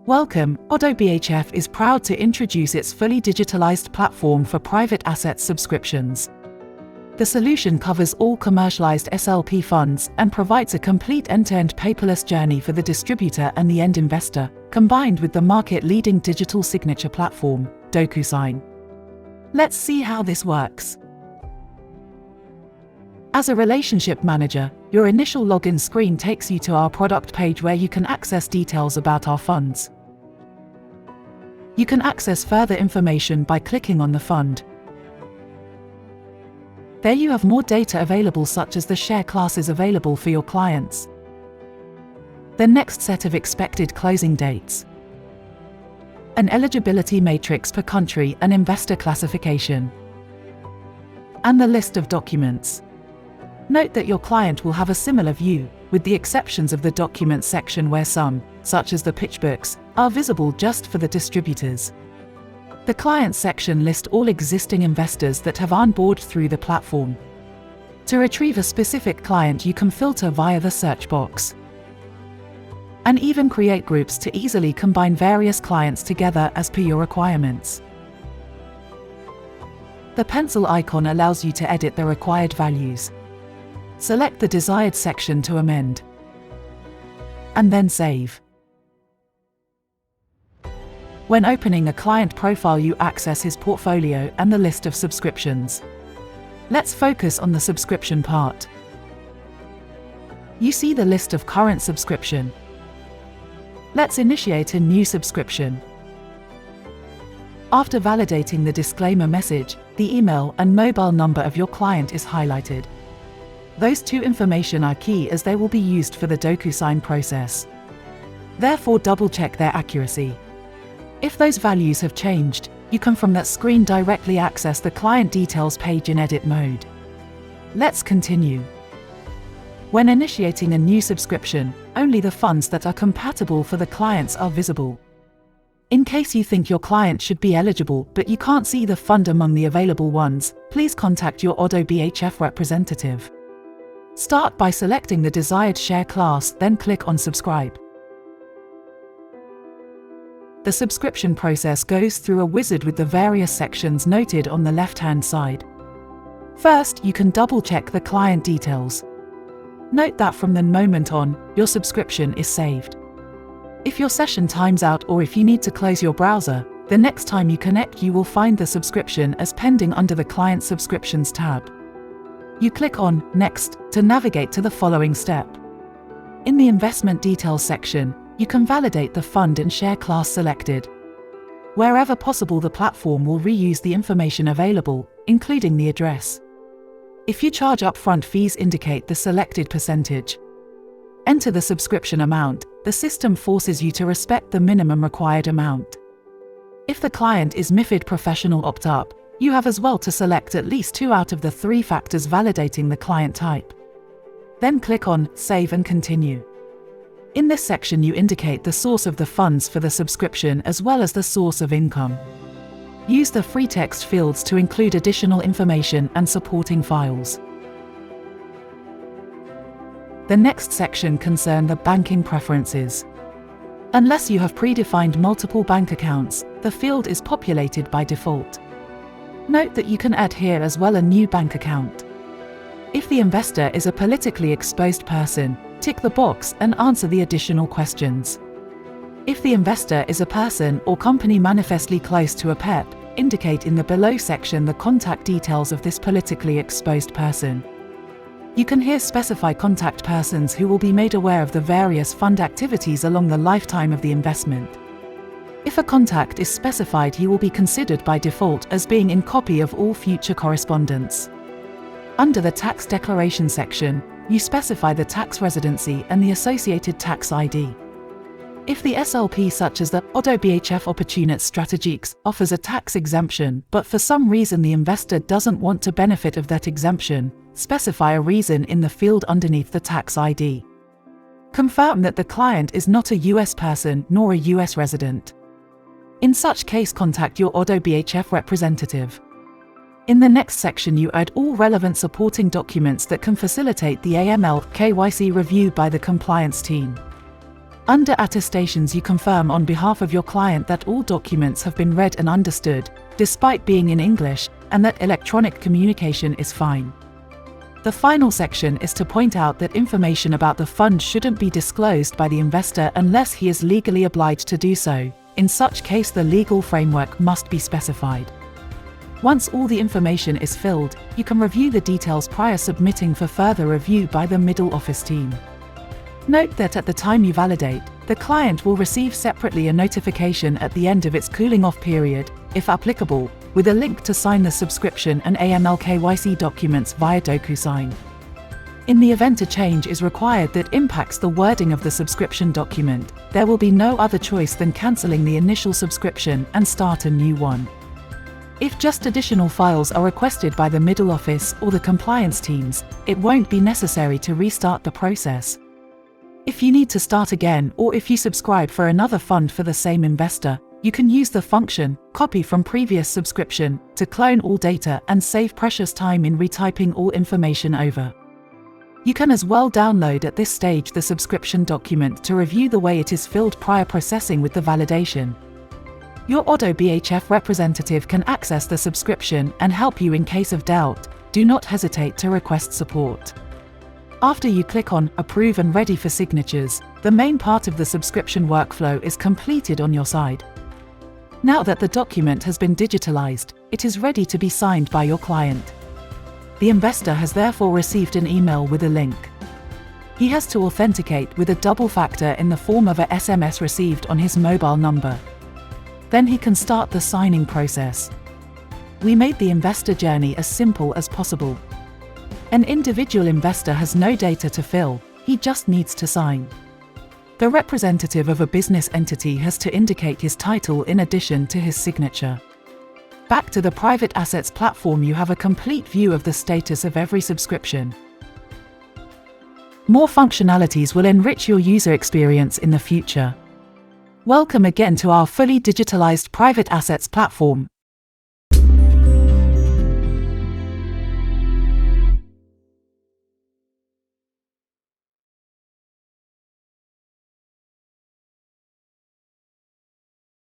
Welcome, ODDO BHF is proud to introduce its fully digitalized platform for private asset subscriptions. The solution covers all commercialized SLP funds and provides a complete end-to-end paperless journey for the distributor and the end investor, combined with the market-leading digital signature platform, DocuSign. Let's see how this works. As a relationship manager, your initial login screen takes you to our product page where you can access details about our funds. You can access further information by clicking on the fund. There you have more data available, such as the share classes available for your clients, the next set of expected closing dates, an eligibility matrix per country and investor classification, and the list of documents. Note that your client will have a similar view, with the exceptions of the documents section where some, such as the pitch books, are visible just for the distributors. The client section lists all existing investors that have on board through the platform. To retrieve a specific client, you can filter via the search box, and even create groups to easily combine various clients together as per your requirements. The pencil icon allows you to edit the required values. Select the desired section to amend, and then save. When opening a client profile, you access his portfolio and the list of subscriptions. Let's focus on the subscription part. You see the list of current subscription. Let's initiate a new subscription. After validating the disclaimer message, the email and mobile number of your client is highlighted. Those two information are key as they will be used for the DocuSign process. Therefore, double-check their accuracy. If those values have changed, you can from that screen directly access the client details page in edit mode. Let's continue. When initiating a new subscription, only the funds that are compatible for the clients are visible. In case you think your client should be eligible but you can't see the fund among the available ones, please contact your ODDO BHF representative. Start by selecting the desired share class, then click on Subscribe. The subscription process goes through a wizard with the various sections noted on the left-hand side. First, you can double-check the client details. Note that from the moment on, your subscription is saved. If your session times out or if you need to close your browser, the next time you connect you will find the subscription as pending under the Client Subscriptions tab. You click on Next to navigate to the following step. In the Investment Details section, you can validate the fund and share class selected. Wherever possible, the platform will reuse the information available, including the address. If you charge upfront fees, indicate the selected percentage. Enter the subscription amount. The system forces you to respect the minimum required amount. If the client is MiFID Professional opt-up, you have as well to select at least 2 out of the 3 factors validating the client type. Then click on Save and Continue. In this section you indicate the source of the funds for the subscription as well as the source of income. Use the free text fields to include additional information and supporting files. The next section concerns the banking preferences. Unless you have predefined multiple bank accounts, the field is populated by default. Note that you can add here as well a new bank account. If the investor is a politically exposed person, tick the box and answer the additional questions. If the investor is a person or company manifestly close to a PEP, indicate in the below section the contact details of this politically exposed person. You can here specify contact persons who will be made aware of the various fund activities along the lifetime of the investment. If a contact is specified, he will be considered by default as being in copy of all future correspondence. Under the tax declaration section, you specify the tax residency and the associated tax ID. If the SLP, such as the ODDO BHF Opportunity Strategiques, offers a tax exemption but for some reason the investor doesn't want to benefit of that exemption, specify a reason in the field underneath the tax ID. Confirm that the client is not a US person nor a US resident. In such case, contact your ODDO BHF representative. In the next section you add all relevant supporting documents that can facilitate the AML/KYC review by the compliance team. Under attestations, you confirm on behalf of your client that all documents have been read and understood, despite being in English, and that electronic communication is fine. The final section is to point out that information about the fund shouldn't be disclosed by the investor unless he is legally obliged to do so. In such case, the legal framework must be specified. Once all the information is filled, you can review the details prior submitting for further review by the middle office team. Note that at the time you validate, the client will receive separately a notification at the end of its cooling off period, if applicable, with a link to sign the subscription and AML KYC documents via DocuSign. In the event a change is required that impacts the wording of the subscription document, there will be no other choice than cancelling the initial subscription and start a new one. If just additional files are requested by the middle office or the compliance teams, it won't be necessary to restart the process. If you need to start again, or if you subscribe for another fund for the same investor, you can use the function "Copy from previous subscription" to clone all data and save precious time in retyping all information over. You can as well download at this stage the subscription document to review the way it is filled prior processing with the validation. Your ODDO BHF representative can access the subscription and help you in case of doubt. Do not hesitate to request support. After you click on Approve and Ready for signatures, the main part of the subscription workflow is completed on your side. Now that the document has been digitalized, it is ready to be signed by your client. The investor has therefore received an email with a link. He has to authenticate with a double factor in the form of a SMS received on his mobile number. Then he can start the signing process. We made the investor journey as simple as possible. An individual investor has no data to fill, he just needs to sign. The representative of a business entity has to indicate his title in addition to his signature. Back to the private assets platform, you have a complete view of the status of every subscription. More functionalities will enrich your user experience in the future. Welcome again to our fully digitalized private assets platform.